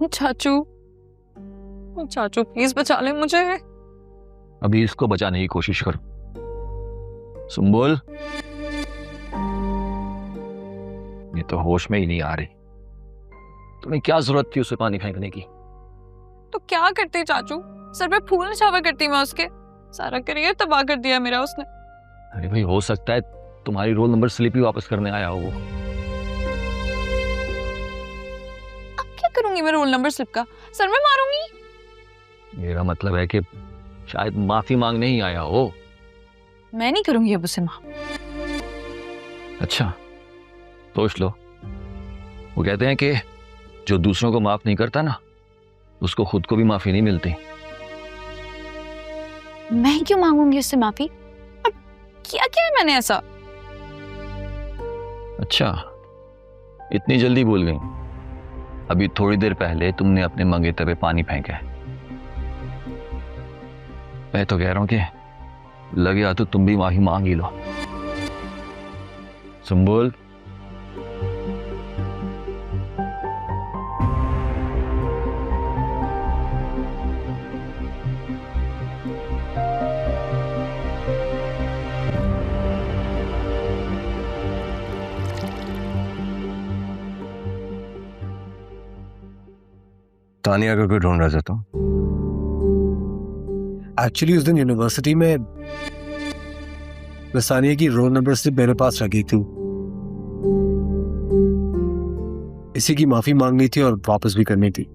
चाचू, चाचू प्लीज बचा ले मुझे। अभी इसको बचाने की कोशिश करो। सुम्बुल, ये तो होश में ही नहीं आ रही। तुम्हें क्या जरूरत थी उसे पानी फेंकने की? तो क्या करती चाचू, सर पे फूल निछावर करती मैं उसके। सारा करियर तबाह कर दिया मेरा उसने। अरे भाई, हो सकता है तुम्हारी रोल नंबर स्लिप ही वापस करने आया हो वो। अब क्या करूंगी मैं रोल नंबर स्लिप का? सर में मारूंगी। मेरा मतलब है कि शायद माफी मांगने ही आया हो। मैं नहीं करूंगी अब उसे माफ। अच्छा, सोच लो। वो कहते हैं कि जो दूसरों को माफ नहीं करता ना, उसको खुद को भी माफी नहीं मिलती। मैं क्यों मांगूंगी उससे माफी? अब क्या किया मैंने ऐसा? अच्छा, इतनी जल्दी भूल गई? अभी थोड़ी देर पहले तुमने अपने मंगेतर पे पानी फेंका है। मैं तो कह रहा हूं कि लगे हाथ तो तुम भी माफी मांग ही लो। सुम्बुल, तानिया का कोई ढूंढ रहा था तुम? एक्चुअली उस दिन यूनिवर्सिटी में तानिया की रोल नंबर स्लिप मेरे पास रखी थी। इसी की माफी मांगनी थी और वापस भी करनी थी।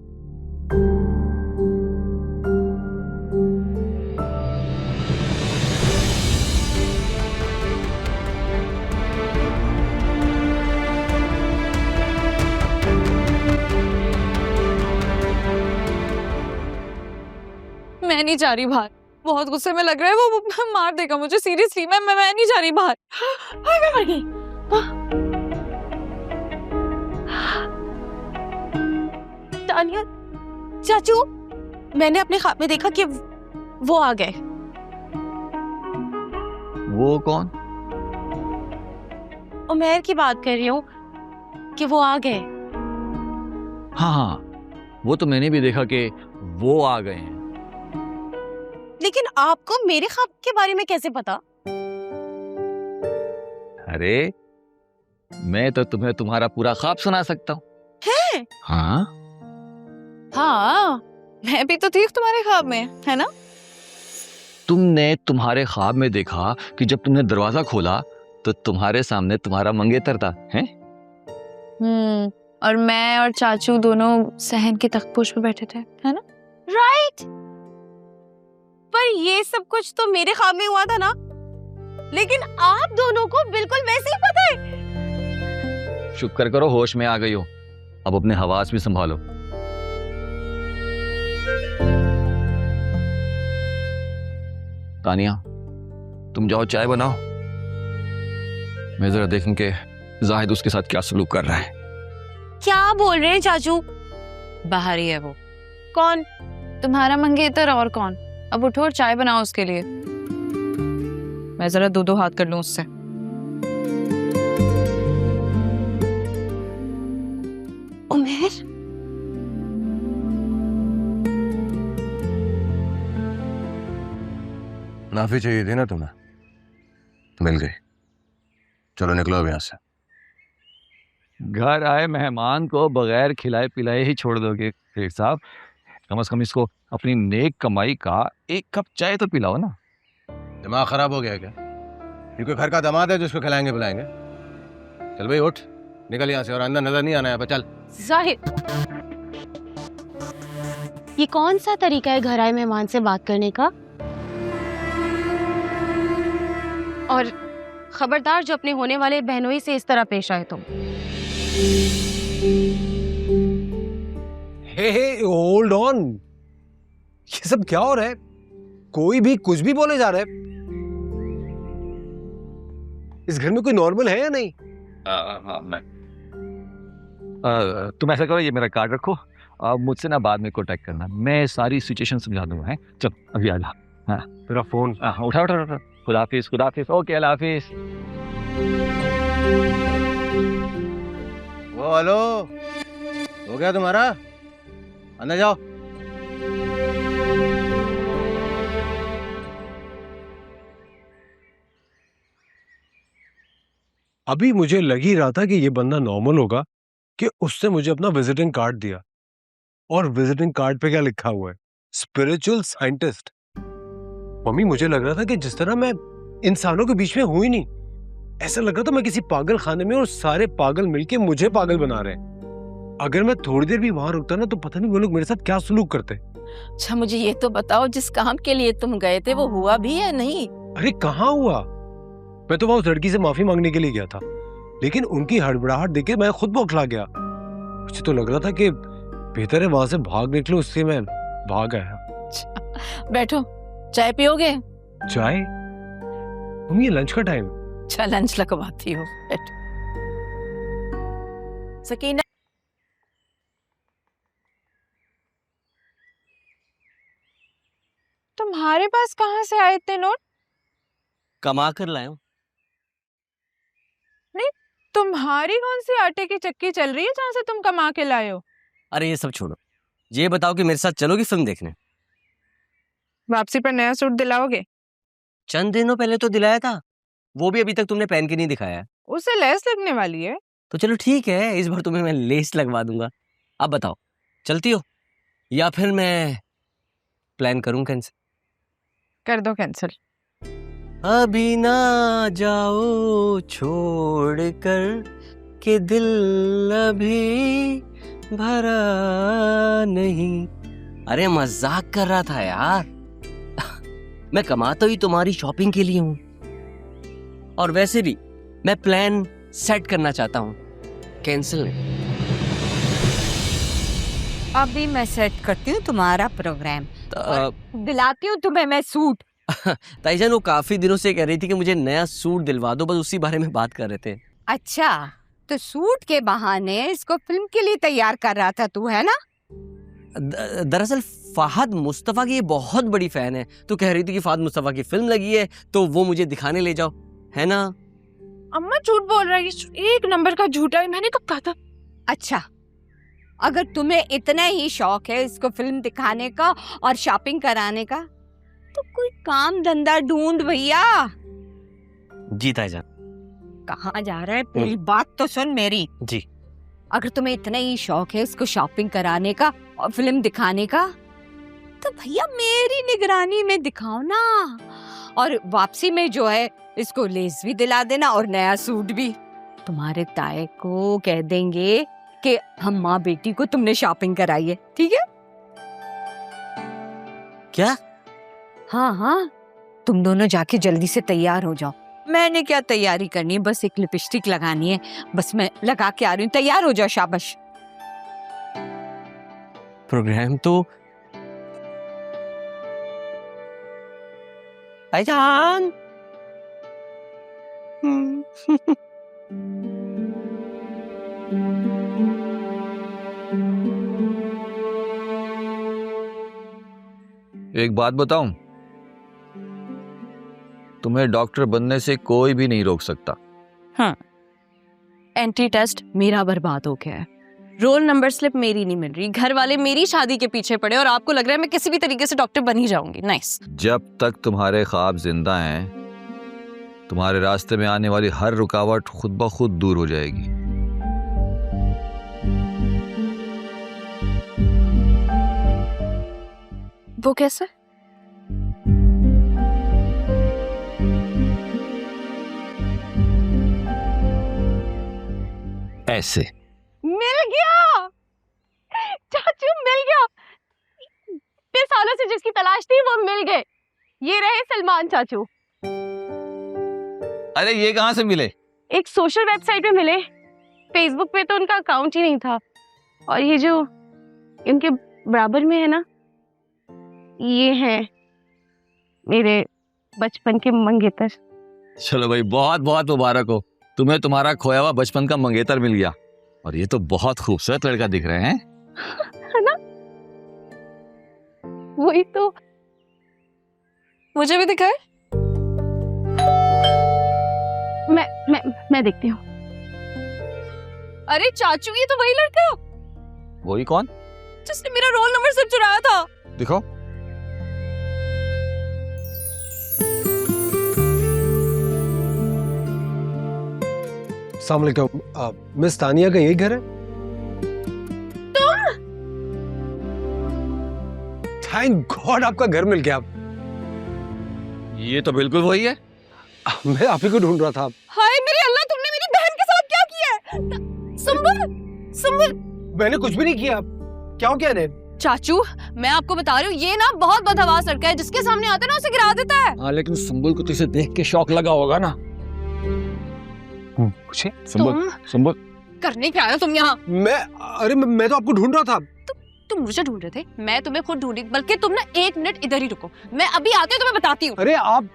मैं नहीं जा रही बाहर। बहुत गुस्से में लग रहा है वो मार देगा मुझे। सीरियसली मैं नहीं जा रही बाहर। हाय मैं मर गई। तानिया, चाचू, मैंने अपने ख्वाब में देखा कि वो आ गए। वो कौन? उमैर की बात कर रही हूँ कि वो आ गए। हाँ हाँ, वो तो मैंने भी देखा कि वो आ गए हैं। लेकिन आपको मेरे ख्वाब के बारे में कैसे पता? अरे, मैं तो तुम्हें तुम्हारा पूरा ख्वाब सुना सकता हूँ। है? हाँ हाँ, मैं भी तो थी तुम्हारे ख्वाब में, है ना? तुमने तुम्हारे ख्वाब में देखा कि जब तुमने दरवाजा खोला तो तुम्हारे सामने तुम्हारा मंगेतर था, हैं? और मैं और चाचू दोनों सहन के तख्तपोश पे बैठे थे, है ना? राइट। पर ये सब कुछ तो मेरे ख्वाब में हुआ था ना। लेकिन आप दोनों को बिल्कुल वैसे ही पता है। शुक्र करो होश में आ गई हो। अब अपने हवास भी संभालो। तानिया, तुम जाओ चाय बनाओ। मैं जरा देखूं कि जाहिद उसके साथ क्या सलूक कर रहा है। क्या बोल रहे हैं चाचू? बाहर ही है वो। कौन? तुम्हारा मंगेतर और कौन। अब उठो और चाय बनाओ उसके लिए। मैं जरा दो हाथ कर लूं उससे। उमैर, माफी चाहिए थी ना तुम्हें, मिल गई। चलो निकलो अब यहाँ से। घर आए मेहमान को बगैर खिलाए पिलाए ही छोड़ दोगे शेख साहब? कम से कम इसको अपनी नेक कमाई का एक कप चाय तो पिलाओ ना। दिमाग खराब हो गया क्या? ये कोई घर का दामाद है जिसको खिलाएंगे पिलाएंगे? चल भाई उठ, निकल यहाँ से और अंदर नजर नहीं आना है। चल। जाहिद, ये कौन सा तरीका है घर आए मेहमान से बात करने का? और खबरदार जो अपने होने वाले बहनोई से इस तरह पेश आए तुम। हे होल्ड ऑन, ये सब क्या हो रहा है? कोई भी कुछ भी बोले जा रहा है। इस घर में कोई नॉर्मल है या नहीं? तुम ऐसा करो, ये मेरा कार्ड रखो। मुझसे ना बाद में कांटेक्ट करना, मैं सारी सिचुएशन समझा दूंगा। है चल अभी आ जा। हाँ तेरा फोन उठा उठा उठा। खुदा हाफिज, खुदा हाफिज। ओके, अल्लाह हाफिज। वो हेलो, हो गया तुम्हारा? अंदर जाओ। अभी मुझे लग ही रहा था कि ये बंदा नॉर्मल होगा कि उसने मुझे अपना विजिटिंग कार्ड दिया, और विजिटिंग कार्ड पे क्या लिखा हुआ है, स्पिरिचुअल साइंटिस्ट। मम्मी मुझे लग रहा था कि जिस तरह मैं इंसानों के बीच में हूं ही नहीं, ऐसा लग रहा था मैं किसी पागल खाने में और सारे पागल मिलके मुझे पागल बना रहे हैं। अगर मैं थोड़ी देर भी वहां रुकता ना तो पता नहीं वो लोग मेरे साथ क्या सलूक करते। अच्छा मुझे ये तो बताओ, जिस काम के लिए तुम गए थे वो हुआ भी है नहीं? अरे कहाँ हुआ, मैं तो वहां उस लड़की से माफी मांगने के लिए गया था, लेकिन उनकी हड़बड़ाहट देख के मैं खुद बौखला गया। मुझे तो लग रहा था कि बेहतर है वहां से भाग निकलो, इसलिए मैं भाग आया। बैठो, चाय पियोगे? चाय? मम्मी ये लंच का टाइम। अच्छा लंच लगवाती हो, बैठो। सकीना, तुम्हारे पास कहाँ से आए इतने नोट? कमा कर लाया हूं। तुम्हारी कौन सी आटे की चक्की चल रही है जहाँ से तुम कमा के लाए हो? अरे ये सब छोड़ो, ये बताओ कि मेरे साथ चलोगी फिल्म देखने? वापसी पर नया सूट दिलाओगे? चंद दिनों पहले तो दिलाया था, वो भी अभी तक तुमने पहन के नहीं दिखाया है। उसे लेस लगने वाली है। तो चलो ठीक है, इस बार तुम्हें मैं लेस लगवा दूंगा। अब बताओ, चलती हो या फिर मैं प्लान करूं कैंसिल? कर दो कैंसिल। अभी ना जाओ छोड़ कर के दिल अभी भरा नहीं। अरे मजाक कर रहा था यार। मैं कमाता ही तुम्हारी शॉपिंग के लिए हूं, और वैसे भी मैं प्लान सेट करना चाहता हूं, कैंसिल नहीं। अभी मैं सेट करती हूँ तुम्हारा प्रोग्राम, दिलाती हूँ तुम्हें मैं सूट। ताईजान वो काफी दिनों से कह रही थी कि मुझे नया सूट दिलवा दो, बस उसी बारे में बात कर रहे थे। अच्छा, तो सूट के बहाने इसको फिल्म के लिए तैयार कर रहा था तू, है ना? दरअसल फहद मुस्तफा की ये बहुत बड़ी फैन है, तो कह रही थी कि फहद मुस्तफा की फिल्म लगी है तो वो मुझे दिखाने ले जाओ, है ना? अम्मा झूठ बोल रहा है, ये एक नंबर का झूठा है। मैंने कब कहा था? अच्छा, अगर तुम्हें इतना ही शौक है इसको फिल्म दिखाने का और शॉपिंग कराने का, तो कोई काम धंधा ढूंढ भैया। जी ताईजान। कहाँ जा रहा है, पूरी बात तो सुन मेरी। जी। अगर तुम्हें इतना ही शौक है इसको शॉपिंग कराने का और फिल्म दिखाने का, तो भैया मेरी निगरानी में दिखाओ ना, और वापसी में जो है इसको लेस भी दिला देना और नया सूट भी। तुम्हारे ताए को कह देंगे कि हम माँ बेटी को तुमने शॉपिंग कराई है, ठीक है? क्या? हाँ हाँ, तुम दोनों जाके जल्दी से तैयार हो जाओ। मैंने क्या तैयारी करनी है, बस एक लिपस्टिक लगानी है, बस मैं लगा के आ रही हूँ। तैयार हो जाओ, शाबाश। प्रोग्राम तो ताईजान। एक बात बताऊं, तुम्हें डॉक्टर बनने से कोई भी नहीं रोक सकता। हाँ, एंट्री टेस्ट मेरा बर्बाद हो गया है, रोल नंबर स्लिप मेरी नहीं मिल रही, घर वाले मेरी शादी के पीछे पड़े, और आपको लग रहा है मैं किसी भी तरीके से डॉक्टर बन ही जाऊंगी। नाइस। जब तक तुम्हारे ख्वाब जिंदा हैं, तुम्हारे रास्ते में आने वाली हर रुकावट खुद ब खुद दूर हो जाएगी। वो कैसे? ऐसे। मिल गया चाचू, मिल गया। इतने सालों से जिसकी तलाश थी वो मिल गए। ये रहे सलमान चाचू। अरे ये कहाँ से मिले? एक सोशल वेबसाइट पे मिले, फेसबुक पे तो उनका अकाउंट ही नहीं था, और ये जो इनके बराबर में है ना, ये हैं मेरे बचपन के मंगेतर। चलो भाई, बहुत बहुत मुबारक हो, तुम्हें तुम्हारा खोया हुआ बचपन का मंगेतर मिल गया। और ये तो बहुत खूबसूरत लड़का दिख रहे हैं। है ना? वही तो, मुझे भी दिखाए। मैं देखती हूँ। अरे चाचू, ये तो वही लड़का। वही कौन? जिसने मेरा रोल नंबर सिर्फ चुराया था। दिखाओ। अस्सलाम वालेकुम, मिस तानिया का यही घर है? थैंक गॉड आपका घर मिल गया। ये तो बिल्कुल वही है। मैं आप ही को ढूंढ रहा था। हाय मेरे अल्लाह, तुमने मेरी बहन के साथ क्या किया है? सुंबुल, सुंबुल। मैंने कुछ भी नहीं किया। क्या हो गया ने? चाचू, मैं आपको बता रही हूँ, ये ना बहुत बदहवास लड़का है, जिसके सामने आता है ना उसे गिरा देता है। हाँ, लेकिन सुंबुल को तो इसे देख के शौक लगा होगा ना। मुझे? सुंबुल, सुंबुल, करने क्या आए हो तुम यहाँ? मैं तो आपको ढूंढ रहा था। तुम मुझे ढूंढ रहे थे? मैं तुम्हें खुद ढूंढी, बल्कि तुम ना 1 मिनट इधर ही रुको, मैं अभी आती हूँ, तुम्हें बताती हूँ। अरे आप